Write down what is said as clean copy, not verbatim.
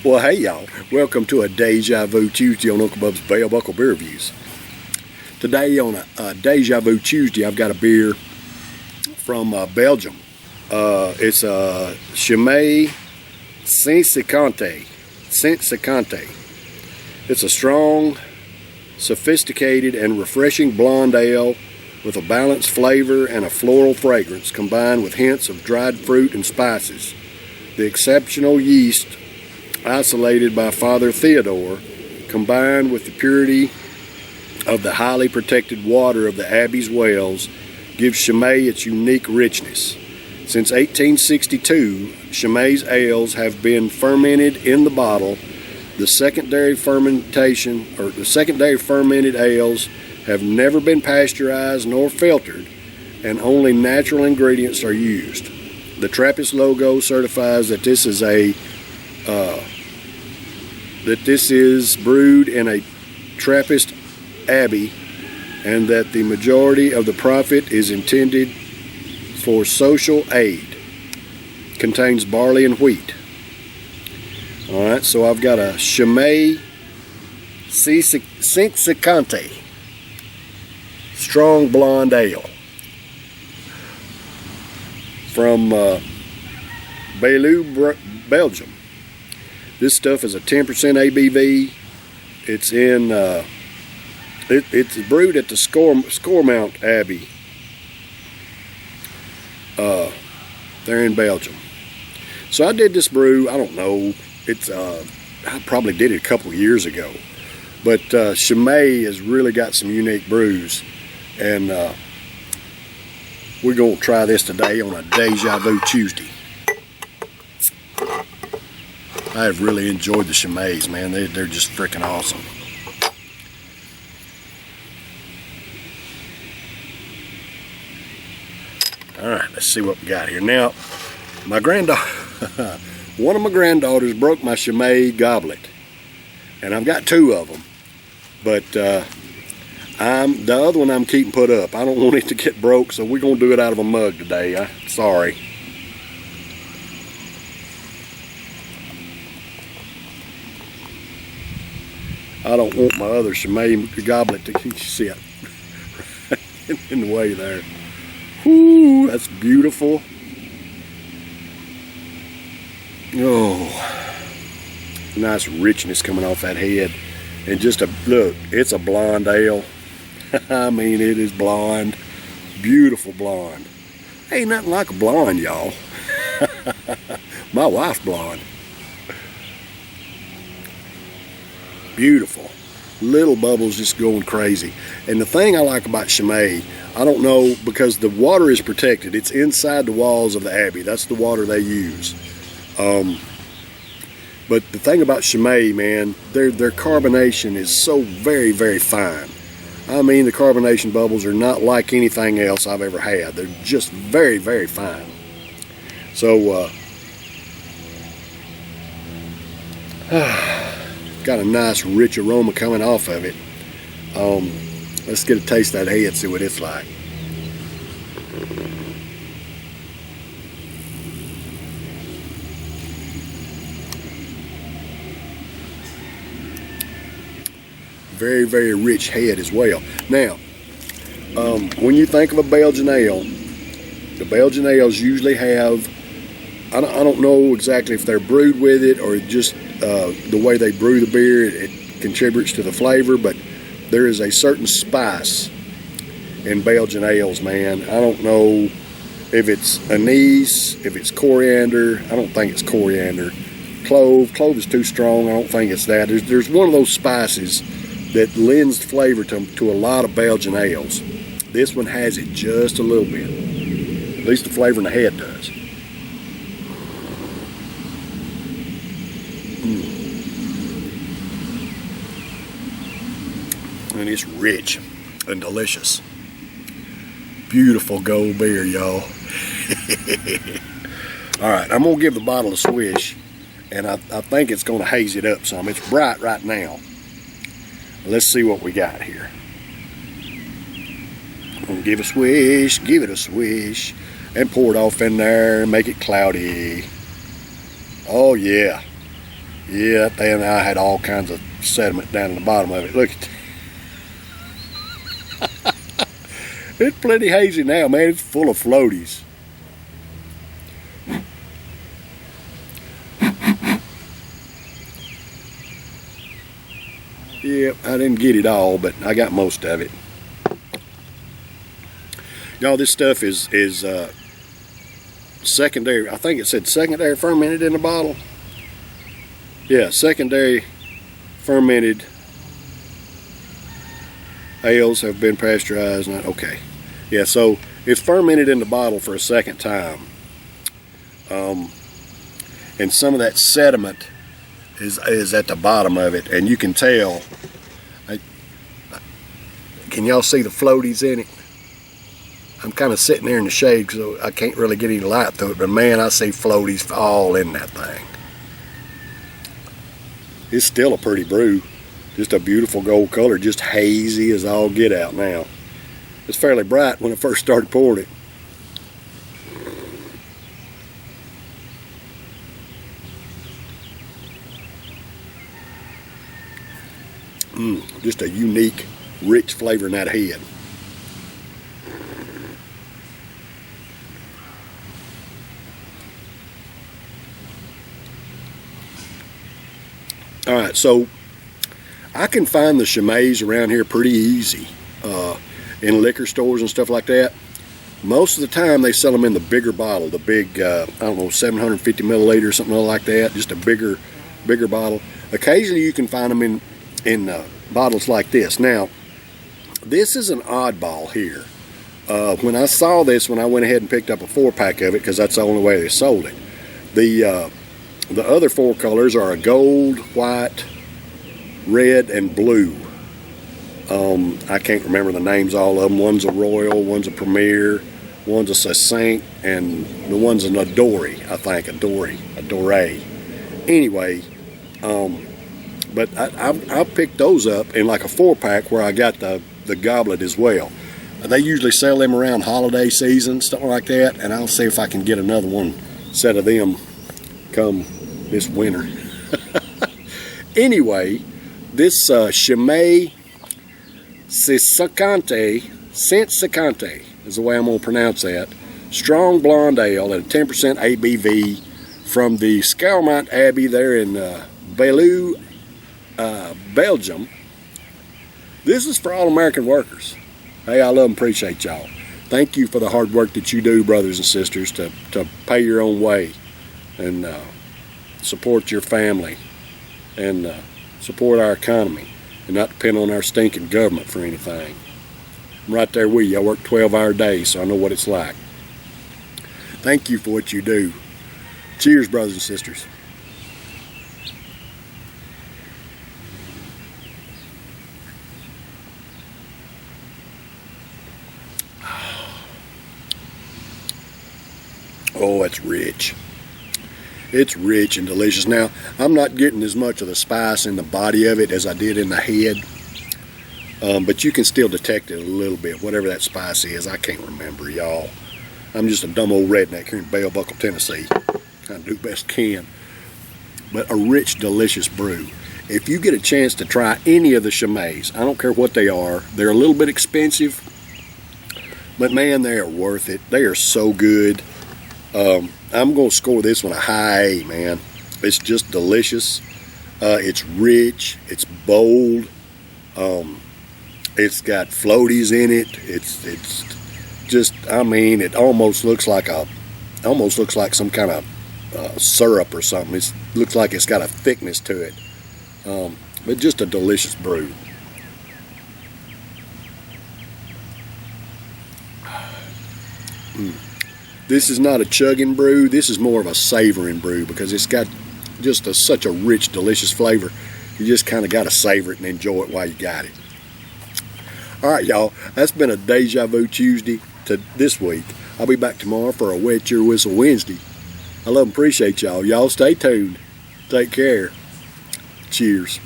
Well, hey y'all, welcome to a Deja Vu Tuesday on Uncle Bub's Bell Buckle Beer Reviews. Today on a Deja Vu Tuesday, I've got a beer from Belgium. It's a Chimay Cinquante. It's a strong, sophisticated, and refreshing blonde ale with a balanced flavor and a floral fragrance combined with hints of dried fruit and spices. The exceptional yeast isolated by Father Theodore, combined with the purity of the highly protected water of the Abbey's wells, gives Chimay its unique richness. Since 1862, Chimay's ales have been fermented in the bottle. The secondary fermented ales have never been pasteurized nor filtered, and only natural ingredients are used. The Trappist logo certifies that this is brewed in a Trappist abbey, and that the majority of the profit is intended for social aid. Contains barley and wheat. All right, so I've got a Chimay Cinquante strong blonde ale from Belgium. This stuff is a 10% ABV. It's in it's brewed at the Scoremount Abbey there in Belgium. So I did this brew, I don't know, I probably did it a couple of years ago, but Chimay has really got some unique brews, and we're going to try this today on a Deja Vu Tuesday. I have really enjoyed the Chimays, man. They're just freaking awesome. All right, let's see what we got here. Now, my granddaughter, one of my granddaughters broke my Chimay goblet, and I've got two of them, but the other one I'm keeping put up. I don't want it to get broke, so we're gonna do it out of a mug today. Sorry. I don't want my other Chimay goblet to sit in the way there. Whoo, that's beautiful. Oh, nice richness coming off that head. And just look, it's a blonde ale. I mean, it is blonde. Beautiful blonde. Ain't nothing like a blonde, y'all. My wife's blonde. Beautiful. Little bubbles just going crazy. And the thing I like about Chimay, I don't know, because the water is protected. It's inside the walls of the Abbey. That's the water they use. But the thing about Chimay, man, their carbonation is so very, very fine. I mean, the carbonation bubbles are not like anything else I've ever had. They're just very, very fine. So, got a nice rich aroma coming off of it. Let's get a taste of that head, see what it's like. Very, very rich head as well. Now, when you think of a Belgian ale, the Belgian ales usually have, I don't know exactly if they're brewed with it or just the way they brew the beer, it contributes to the flavor, but there is a certain spice in Belgian ales, man. I don't know if it's anise, if it's coriander. I don't think it's coriander. Clove is too strong. I don't think it's that. There's one of those spices that lends flavor to a lot of Belgian ales. This one has it just a little bit. At least the flavor in the head does. And it's rich and delicious. Beautiful gold beer, y'all. All right, I'm gonna give the bottle a swish, and I think it's gonna haze it up some. It's bright right now. Let's see what we got here. I'm gonna give it a swish, and pour it off in there and make it cloudy. Oh yeah. Yeah, and I had all kinds of sediment down in the bottom of it. Look at it's plenty hazy now, man. It's full of floaties. Yep, I didn't get it all, but I got most of it. Y'all, this stuff is secondary. I think it said secondary fermented in the bottle. Yeah, secondary fermented ales have been pasteurized. Okay. Yeah, so it's fermented in the bottle for a second time. And some of that sediment is at the bottom of it, and you can tell. Can y'all see the floaties in it? I'm kind of sitting there in the shade, so I can't really get any light through it, but man, I see floaties all in that thing. It's still a pretty brew. Just a beautiful gold color, just hazy as all get out now. It's fairly bright when I first started pouring it. Just a unique, rich flavor in that head. All right, so I can find the Chimays around here pretty easy in liquor stores and stuff like that. Most of the time they sell them in the bigger bottle, the big, I don't know, 750 milliliter or something like that, just a bigger bottle. Occasionally you can find them in bottles like this. Now, this is an oddball here. When I saw this, when I went ahead and picked up a 4-pack of it, because that's the only way they sold it, the other 4 colors are a gold, white, red, and blue. I can't remember the names of all of them. One's a Royal, one's a Premier, one's a Succinct, and the one's an Adore, I think, Adore. Anyway, but I picked those up in like a 4-pack where I got the goblet as well. They usually sell them around holiday season, something like that, and I'll see if I can get another set of them come this winter. Anyway, this Chimay Cinquante is the way I'm going to pronounce that. Strong blonde ale at a 10% ABV from the Scourmont Abbey there in Belleau, Belgium. This is for all American workers. Hey, I love and appreciate y'all. Thank you for the hard work that you do, brothers and sisters, to pay your own way and support your family and support our economy and not depend on our stinking government for anything. I'm right there with you. I work 12-hour days, so I know what it's like. Thank you for what you do. Cheers, brothers and sisters. Oh, it's rich. It's rich and delicious. Now, I'm not getting as much of the spice in the body of it as I did in the head, but you can still detect it a little bit, whatever that spice is. I can't remember, y'all. I'm just a dumb old redneck here in Bell Buckle, Tennessee. Kind of do best can. But a rich, delicious brew. If you get a chance to try any of the Chimays, I don't care what they are, they're a little bit expensive, but man, they are worth it. They are so good. I'm going to score this one a high A, man. It's just delicious. It's rich. It's bold. It's got floaties in it. It's just, I mean, it almost looks like some kind of syrup or something. It looks like it's got a thickness to it. But just a delicious brew. This is not a chugging brew. This is more of a savoring brew because it's got just such a rich, delicious flavor. You just kind of got to savor it and enjoy it while you got it. All right, y'all. That's been a Deja Vu Tuesday to this week. I'll be back tomorrow for a Wet Your Whistle Wednesday. I love and appreciate y'all. Y'all stay tuned. Take care. Cheers.